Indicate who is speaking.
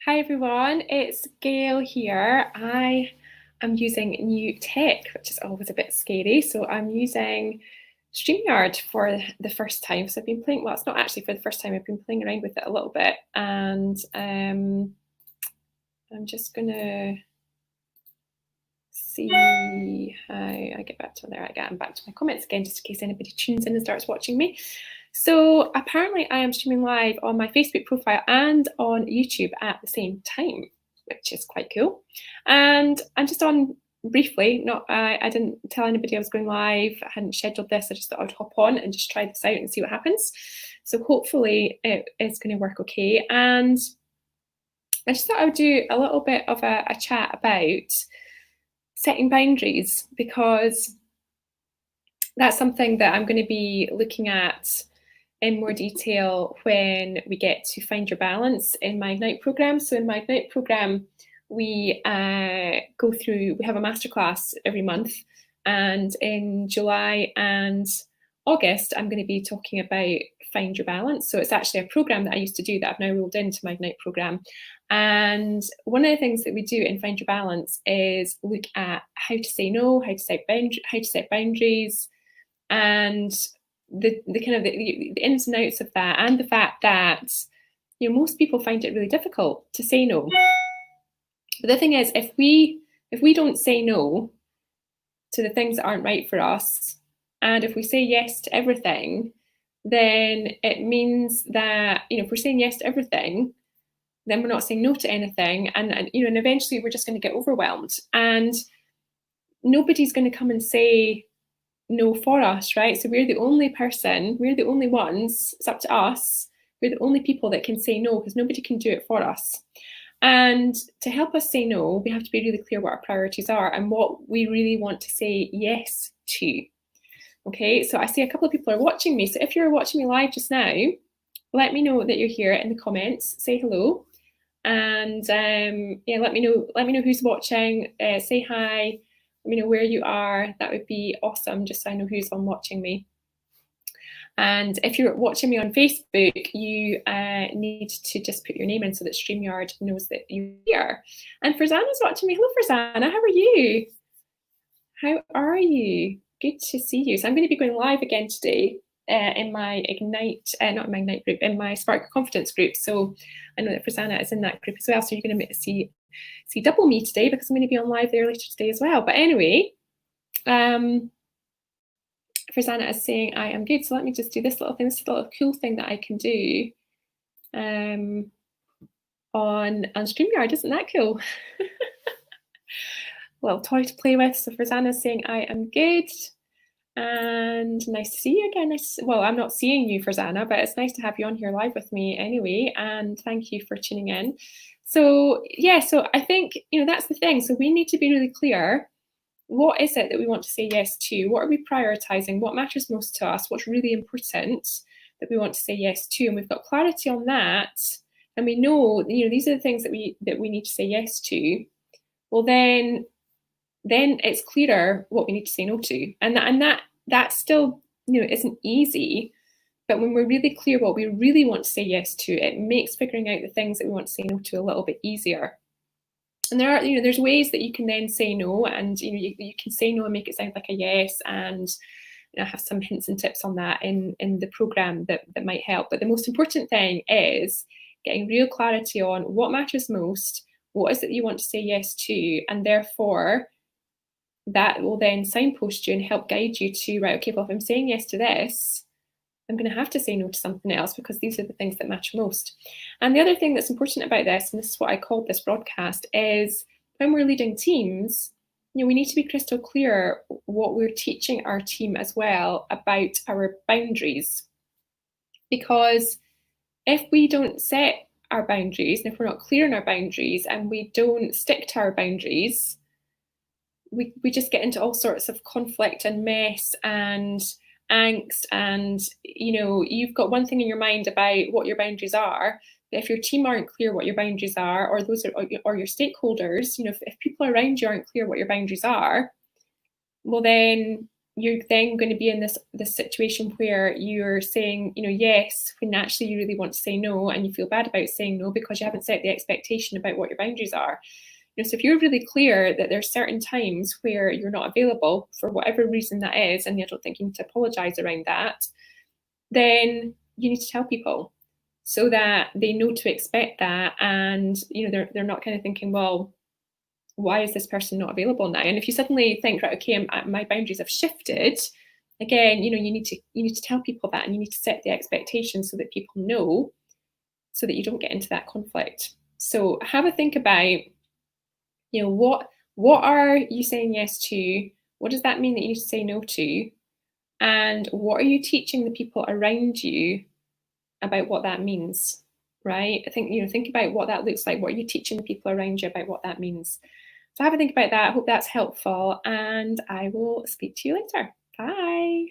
Speaker 1: Hi everyone, it's Gail here. I am using new tech, which is always a bit scary. So I'm using StreamYard for the first time. So I've been playing, well, it's not actually for the first time, I've been playing around with it a little bit. And I'm just gonna see how I get back to there. I'm back to my comments again, just in case anybody tunes in and starts watching me. So apparently I am streaming live on my Facebook profile and on YouTube at the same time, which is quite cool. And I'm just on briefly, I didn't tell anybody I was going live. I hadn't scheduled this. I just thought I'd hop on and just try this out and see what happens. So hopefully it is going to work okay. And I just thought I would do a little bit of a chat about setting boundaries, because that's something that I'm going to be looking at in more detail when we get to Find Your Balance in my Ignite program. So in my Ignite program, we go through, we have a masterclass every month. And in July and August, I'm going to be talking about Find Your Balance. So it's actually a program that I used to do that I've now rolled into my Ignite program. And one of the things that we do in Find Your Balance is look at how to say no, how to set boundaries, and the kind of the ins and outs of that, and the fact that most people find it really difficult to say no. But the thing is, if we don't say no to the things that aren't right for us, and if we say yes to everything, then it means that if we're saying yes to everything, then we're not saying no to anything, and eventually we're just going to get overwhelmed, and nobody's going to come and say no for us, right? So we're the only ones, it's up to us. We're the only people that can say no, because nobody can do it for us. And to help us say no, we have to be really clear what our priorities are and what we really want to say yes to. Okay, so I see a couple of people are watching me. So if you're watching me live just now, let me know that you're here in the comments. Say hello, and yeah, let me know who's watching. Say hi. Let me know where you are. That would be awesome, just so I know who's on watching me. And if you're watching me on Facebook, you need to just put your name in so that StreamYard knows that you're here. And Farzana's watching me. Hello, Farzana. How are you? How are you? Good to see you. So I'm going to be going live again today in my Ignite, not in my Ignite group, in my Spark Confidence group. So I know that Farzana is in that group as well. So you're going to see double me today, because I'm going to be on live there later today as well. But anyway, Farzana is saying I am good. So let me just do this little thing. This is a little cool thing that I can do on StreamYard. Isn't that cool? Little toy to play with. So Farzana is saying I am good. And nice to see you again. Well, I'm not seeing you, Farzana, but it's nice to have you on here live with me anyway. And thank you for tuning in. So yeah, so I think, that's the thing. So we need to be really clear. What is it that we want to say yes to? What are we prioritizing? What matters most to us? What's really important that we want to say yes to? And we've got clarity on that. And we know, these are the things that we need to say yes to. Well, then it's clearer what we need to say no to. And that still, isn't easy. But when we're really clear what we really want to say yes to, it makes figuring out the things that we want to say no to a little bit easier. And there are, there's ways that you can then say no, and you can say no and make it sound like a yes. And I have some hints and tips on that in the program that might help. But the most important thing is getting real clarity on what matters most, what is it you want to say yes to, and therefore that will then signpost you and help guide you to, right, okay, well, if I'm saying yes to this, I'm going to have to say no to something else, because these are the things that matter most. And the other thing that's important about this, and this is what I called this broadcast, is when we're leading teams, we need to be crystal clear what we're teaching our team as well about our boundaries. Because if we don't set our boundaries, and if we're not clear on our boundaries, and we don't stick to our boundaries, we just get into all sorts of conflict and mess and angst, and you've got one thing in your mind about what your boundaries are, but if your team aren't clear what your boundaries are, or your stakeholders, if people around you aren't clear what your boundaries are, well then you're then going to be in this situation where you're saying, yes, when actually you really want to say no, and you feel bad about saying no because you haven't set the expectation about what your boundaries are. So if you're really clear that there's certain times where you're not available for whatever reason that is, and I don't think you need to apologize around that, then you need to tell people so that they know to expect that, and they're not kind of thinking, well, why is this person not available now? And if you suddenly think, right, okay, my boundaries have shifted, again, you need to tell people that, and you need to set the expectation so that people know, so that you don't get into that conflict. So have a think about, what are you saying yes to? What does that mean that you need to say no to? And what are you teaching the people around you about what that means? Right? I think, think about what that looks like. What are you teaching the people around you about what that means? So have a think about that. I hope that's helpful, and I will speak to you later. Bye.